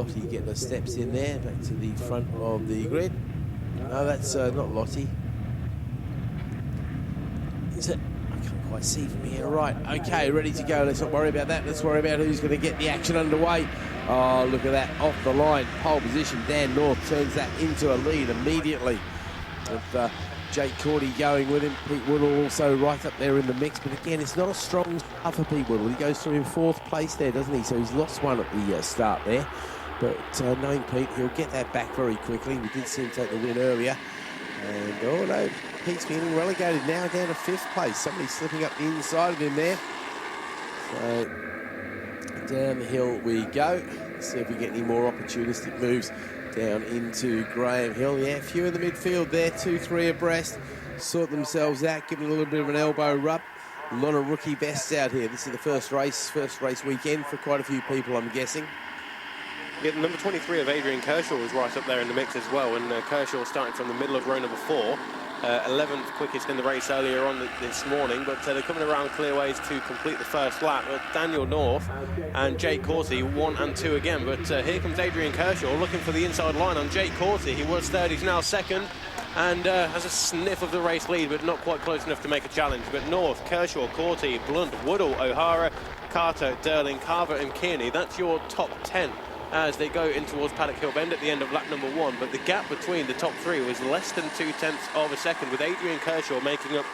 Lottie getting her steps in there, back to the front of the grid. No, that's not Lottie. Is it? I can't quite see from here. Right, okay, ready to go. Let's not worry about that. Let's worry about who's going to get the action underway. Oh, look at that, off the line, pole position. Dan North turns that into a lead immediately. With Jake Cordy going with him. Pete Woodall also right up there in the mix. But again, it's not a strong start for Pete Woodall. He goes through in 4th place there, doesn't he? So he's lost one at the start there. But knowing Pete, he'll get that back very quickly. We did see him take the win earlier. And, oh no, Pete's feeling relegated now down to 5th place. Somebody slipping up the inside of him there. So, down the hill we go. Let's see if we get any more opportunistic moves down into Graham Hill. Yeah, a few in the midfield there, 2-3 abreast. Sort themselves out, giving a little bit of an elbow rub. A lot of rookie vests out here. This is the first race weekend for quite a few people, I'm guessing. Yeah, number 23 of Adrian Kershaw was right up there in the mix as well, and Kershaw starting from the middle of row number 4. 11th quickest in the race earlier on this morning, but they're coming around clearways to complete the first lap. Daniel North and Jake Corty 1 and 2 again, but here comes Adrian Kershaw looking for the inside line on Jake Corty. He was 3rd, he's now 2nd, and has a sniff of the race lead, but not quite close enough to make a challenge. But North, Kershaw, Corty, Blunt, Woodall, O'Hara, Carter, Durling, Carver and Kearney, that's your top 10 as they go in towards Paddock Hill Bend at the end of lap number 1. But the gap between the top 3 was less than 0.2 of a second, with Adrian Kershaw making up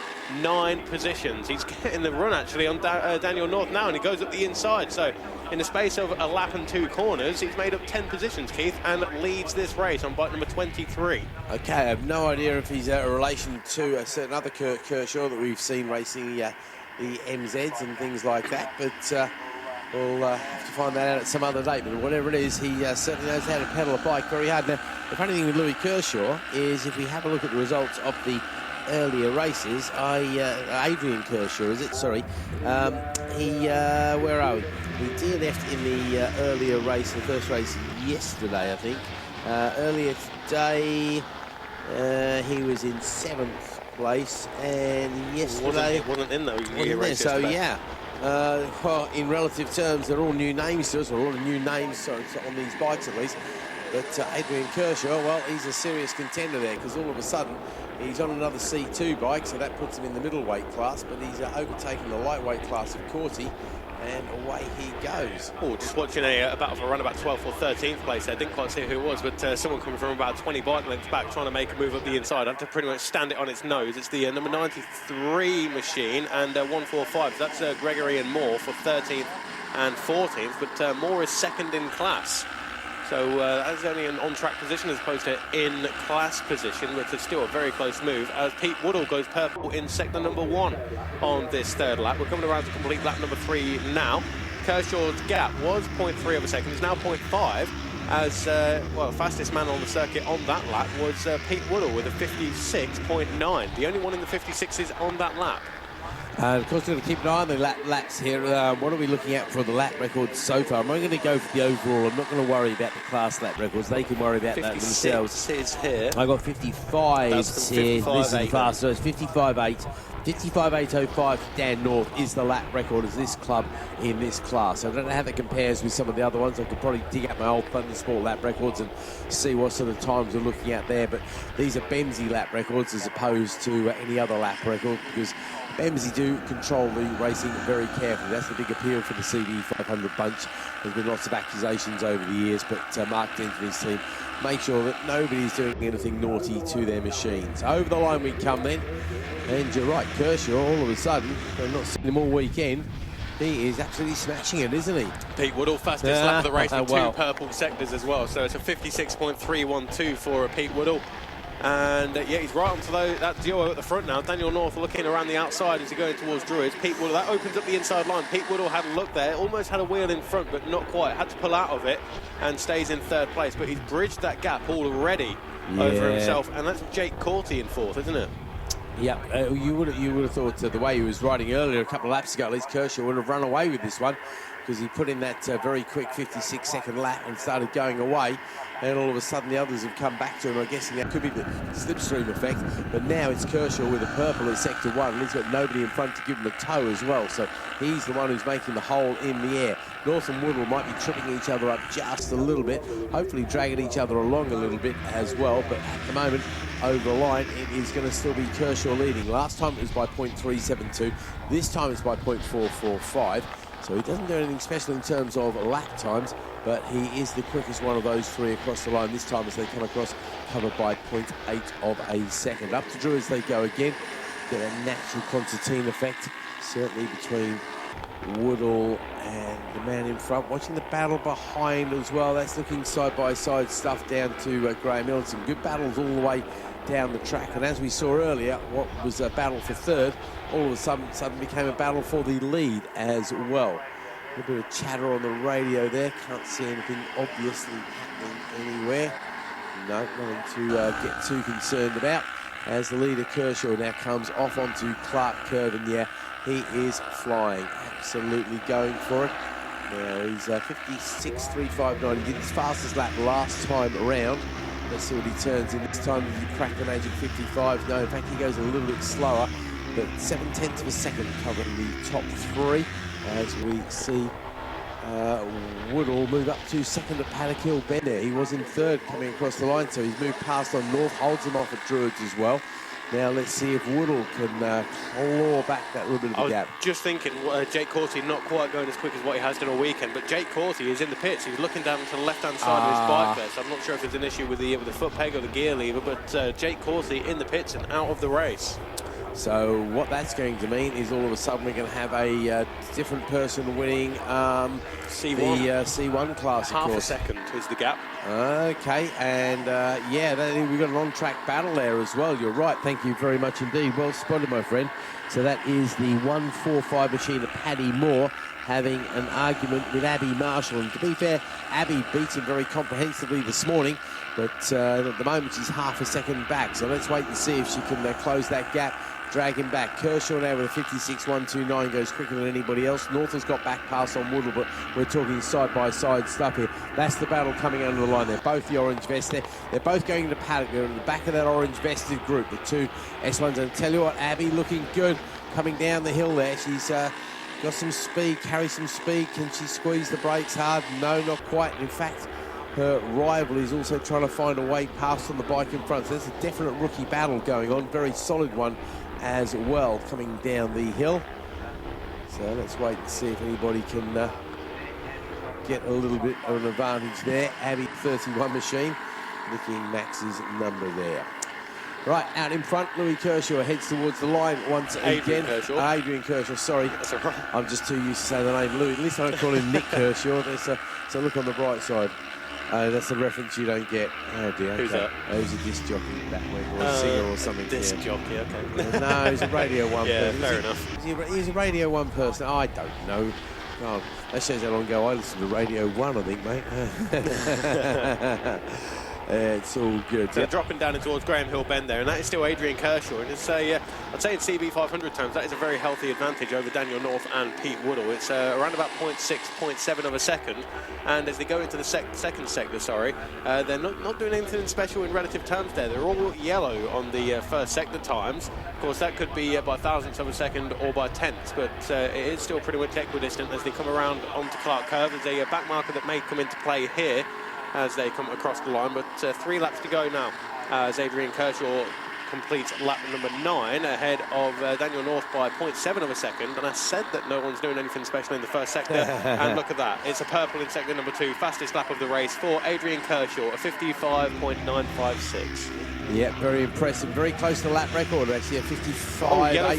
9 positions. He's getting the run actually on Daniel North now, and he goes up the inside. So in the space of a lap and 2 corners, he's made up 10 positions, Keith, and leads this race on bike number 23. Okay, I have no idea if he's a relation to a certain other Kershaw that we've seen racing the MZs and things like that, but we'll have to find that out at some other date. But whatever it is, he certainly knows how to pedal a bike very hard. Now, the funny thing with Louis Kershaw is if we have a look at the results of the earlier races, Adrian Kershaw, is it? Sorry. Where are we? He DNF'd in the earlier race, the first race yesterday, I think. Earlier today, he was in 7th place, and yesterday... Wasn't in though. So, yeah. Well, in relative terms, they're all new names to us, or a lot of new names on these bikes at least. But Adrian Kershaw, well, he's a serious contender there, because all of a sudden he's on another C2 bike, so that puts him in the middleweight class, but he's overtaken the lightweight class of Corty, and away he goes. Oh, just watching a battle for around about 12th or 13th place there. Didn't quite see who it was, but someone coming from about 20 bike lengths back trying to make a move up the inside. I have to pretty much stand it on its nose. It's the number 93 machine and 145. So that's Gregory and Moore for 13th and 14th, but Moore is 2nd in class. So that's only an on-track position as opposed to in-class position, which is still a very close move, as Pete Woodall goes purple in sector number 1 on this 3rd lap. We're coming around to complete lap number 3 now. Kershaw's gap was 0.3 of a second, it's now 0.5, as, well, fastest man on the circuit on that lap was Pete Woodall with a 56.9. The only one in the 56s on that lap. Of course, we're going to keep an eye on the laps here. What are we looking at for the lap records so far? I'm going to go for the overall. I'm not going to worry about the class lap records. They can worry about that themselves. 56 is here. I got 55 here. This is fast. So it's 55.8. 55.805 Dan North is the lap record as this club in this class. I don't know how that compares with some of the other ones. I could probably dig up my old ThunderSport lap records and see what sort of times we're looking at there. But these are Bemsee lap records as opposed to any other lap record, because Bemsee do control the racing very carefully. That's the big appeal for the CD 500 bunch. There's been lots of accusations over the years, but Mark Dent and his team make sure that nobody's doing anything naughty to their machines. Over the line we come then, and you're right, Kershaw, all of a sudden, I've not seen him all weekend, he is absolutely smashing it, isn't he? Pete Woodall, fastest lap of the race with 2 purple sectors as well, so it's a 56.312 for Pete Woodall. And yeah, he's right onto that duo at the front now. Daniel North looking around the outside as he's going towards Druids. Pete Woodall, that opens up the inside line. Pete Woodall had a look there, almost had a wheel in front, but not quite. Had to pull out of it and stays in 3rd place. But he's bridged that gap already over himself, and that's Jake Corty in 4th, isn't it? Yeah, you would have thought the way he was riding earlier, a couple of laps ago, at least Kershaw would have run away with this one. because he put in that very quick 56-second lap and started going away, and all of a sudden the others have come back to him. I'm guessing that could be the slipstream effect, but now it's Kershaw with a purple at sector 1, and he's got nobody in front to give him a tow as well, so he's the one who's making the hole in the air. North and Woodall might be tripping each other up just a little bit, hopefully dragging each other along a little bit as well, but at the moment, over the line, it is going to still be Kershaw leading. Last time it was by 0.372, this time it's by 0.445, so he doesn't do anything special in terms of lap times, but he is the quickest one of those three across the line this time as they come across, covered by 0.8 of a second. Up to Drew as they go again, get a natural concertina effect, certainly between Woodall and the man in front. Watching the battle behind as well, that's looking side-by-side stuff down to Graham Hill. Some good battles all the way down the track, and as we saw earlier, what was a battle for third all of a sudden became a battle for the lead as well. A bit of chatter on the radio there, can't see anything obviously happening anywhere. No, nothing to get too concerned about, as the leader Kershaw now comes off onto Clark Curve, and yeah, he is flying, absolutely going for it. Now he's 56.359. He did his fastest lap last time around. Let's see what he turns in this time. Does he crack the magic 55? No, in fact, he goes a little bit slower, but 7/10 of a second covering the top three as we see Woodall move up to second at Paddock Hill Bend there. He was in third coming across the line, so he's moved past on North, holds him off at Druids as well. Now let's see if Woodall can claw back that little bit of a gap. Just thinking, Jake Corsi not quite going as quick as what he has done all weekend, but Jake Corsi is in the pits. He's looking down to the left-hand side of his bike there, so I'm not sure if there's an issue with the foot peg or the gear lever, but Jake Corsi in the pits and out of the race. So what that's going to mean is all of a sudden we're going to have a different person winning C1. the C1 class, of course. Half a second is the gap. Okay, and yeah, we've got an on-track battle there as well. You're right, thank you very much indeed. Well spotted, my friend. So that is the 145 machine of Paddy Moore having an argument with Abby Marshall. And to be fair, Abby beats him very comprehensively this morning, but at the moment she's half a second back. So let's wait and see if she can close that gap. Drag him back. Kershaw now with a 56.129, goes quicker than anybody else. North has got back pass on Woodall, but we're talking side-by-side stuff here. That's the battle coming under the line. They're both the orange vest there. They're both going to Paddock. They're in the back of that orange vested group, the two S1s. And tell you what, Abby looking good coming down the hill there. She's got some speed, carries some speed. Can she squeeze the brakes hard? No, not quite. In fact, her rival is also trying to find a way past on the bike in front. So there's a definite rookie battle going on. Very solid one as well coming down the hill. So let's wait and see if anybody can get a little bit of an advantage there. Abby 31 machine licking Max's number there. Right, out in front, Louis Kershaw heads towards the line once again. Adrian Kershaw, sorry. That's all right. I'm just too used to saying the name Louis. At least I don't call him Nick Kershaw. So look on the bright side. That's a reference you don't get. Oh dear. Who's that? Who's a disc jockey that way, or a singer or something. Disc jockey, okay. No, he's a Radio 1 yeah, person. Fair enough. He's a Radio 1 person. I don't know. God, that shows how long ago I listened to Radio 1, I think, mate. It's all good. So dropping down towards Graham Hill Bend there, and that is still Adrian Kershaw. And it's I'd say in CB 500 terms, that is a very healthy advantage over Daniel North and Pete Woodall. It's around about 0.6, 0.7 of a second. And as they go into the second sector, they're not doing anything special in relative terms there. They're all yellow on the first sector times. Of course, that could be by thousandths of a second or by tenths, but it is still pretty much equidistant as they come around onto Clark Curve. There's a back marker that may come into play here as they come across the line, but 3 laps to go now as Adrian Kershaw completes lap number 9 ahead of Daniel North by 0.7 of a second. And I said that no one's doing anything special in the first sector, and look at that, it's a purple in sector number 2, fastest lap of the race for Adrian Kershaw, a 55.956. Yeah, very impressive. Very close to lap record, actually, a 55. Oh, yellow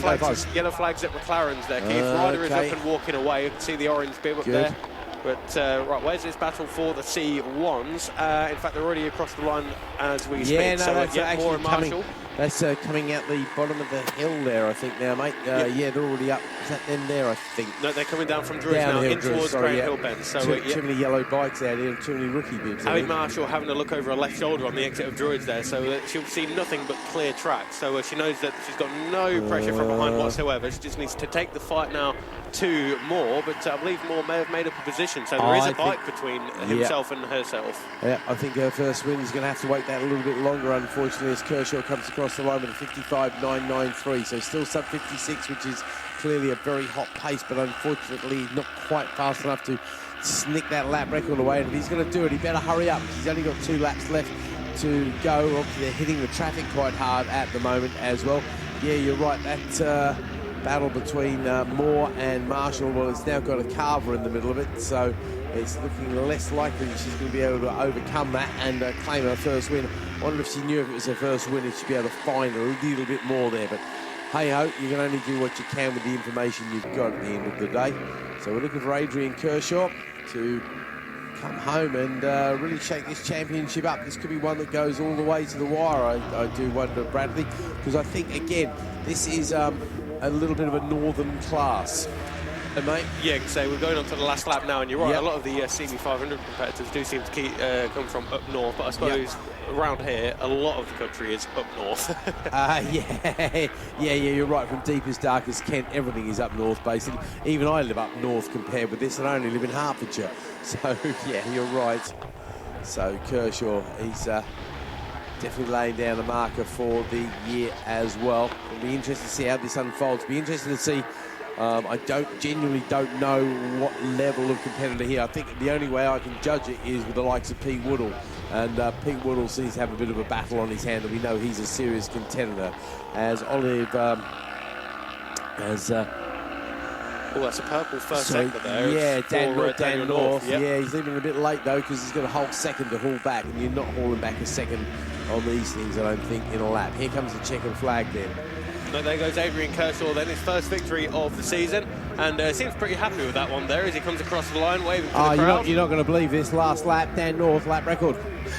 flags at McLaren's there, Keith. Ryder is up and walking away. You can see the orange bib up there. But, right, where's this battle for the C1s? In fact, they're already across the line as we speak. Yeah, no, so, that's actually Moore and Marshall. That's coming out the bottom of the hill there, I think, now, mate. Yeah, they're already up. Is that them there, I think? No, they're coming down from Druids now, in towards Graham Hill Bend. So, too many yellow bikes out here, too many rookie bibs. Abby Marshall having a look over her left shoulder on the exit of Druids there, so she'll see nothing but clear track. So she knows that she's got no pressure from behind whatsoever. She just needs to take the fight now 2 more, but I believe Moore may have made up a position, so there is a bike between himself and herself. Yeah, I think her first win is going to have to wait that a little bit longer, unfortunately, as Kershaw comes across the line with a 55.993, so still sub 56, which is clearly a very hot pace, but unfortunately not quite fast enough to snick that lap record away. And if he's going to do it, he better hurry up, because he's only got 2 laps left to go. Obviously, they're hitting the traffic quite hard at the moment as well. Yeah, you're right, that battle between Moore and Marshall, well, it's now got a Carver in the middle of it, so it's looking less likely that she's going to be able to overcome that and claim her first win. I wonder if she knew if it was her first win, if she'd be able to find a little bit more there, but hey-ho, you can only do what you can with the information you've got at the end of the day. So we're looking for Adrian Kershaw to come home and really shake this championship up. This could be one that goes all the way to the wire, I do wonder, Bradley, because I think, again, this is a little bit of a northern class. Mate? Yeah, so we're going on to the last lap now, and you're right, a lot of the CB500 competitors do seem to come from up north, but I suppose around here, a lot of the country is up north. Yeah, you're right. From deepest, darkest Kent, everything is up north, basically. Even I live up north compared with this, and I only live in Hertfordshire. So, yeah, you're right. So, Kershaw, he's definitely laying down a marker for the year as well. It'll be interesting to see how this unfolds. It'll be interesting to see. I genuinely don't know what level of competitor here. I think the only way I can judge it is with the likes of Pete Woodall. And Pete Woodall seems to have a bit of a battle on his hand, and we know he's a serious contender. As Olive, oh, that's a purple first sector there. Yeah, Dan North. Yep. Yeah, he's leaving a bit late, though, because he's got a whole second to haul back, and you're not hauling back a second on these things, I don't think, in a lap. Here comes the checkered flag then. But there goes Adrian Kershaw then, his first victory of the season, and seems pretty happy with that one there as he comes across the line waving to the crowd. You're not going to believe this last lap, Dan North lap record.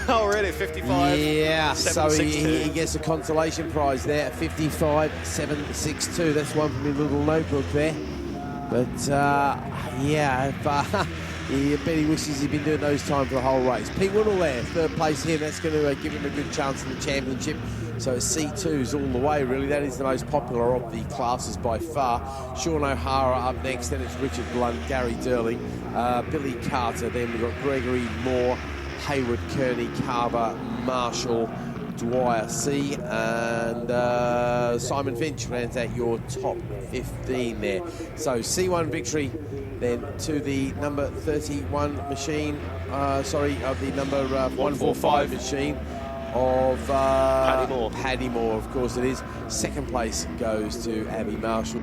Oh really, 55? Yeah, so he gets a consolation prize there, 55.762. That's one from your little notebook there. But yeah, I bet he wishes he'd been doing those times for the whole race. Pete Woodall there, third place here. That's going to give him a good chance in the championship. So C2s all the way, really. That is the most popular of the classes by far. Sean O'Hara up next, then it's Richard Blunt, Gary Durling, Billy Carter. Then we've got Gregory Moore, Hayward, Kearney, Carver, Marshall, Dwyer C, and Simon Finch rounds out your top 15 there. So C1 victory then to the number 31 machine, of the number 145 machine of Paddy Moore. Paddy Moore, of course it is. Second place goes to Abby Marshall.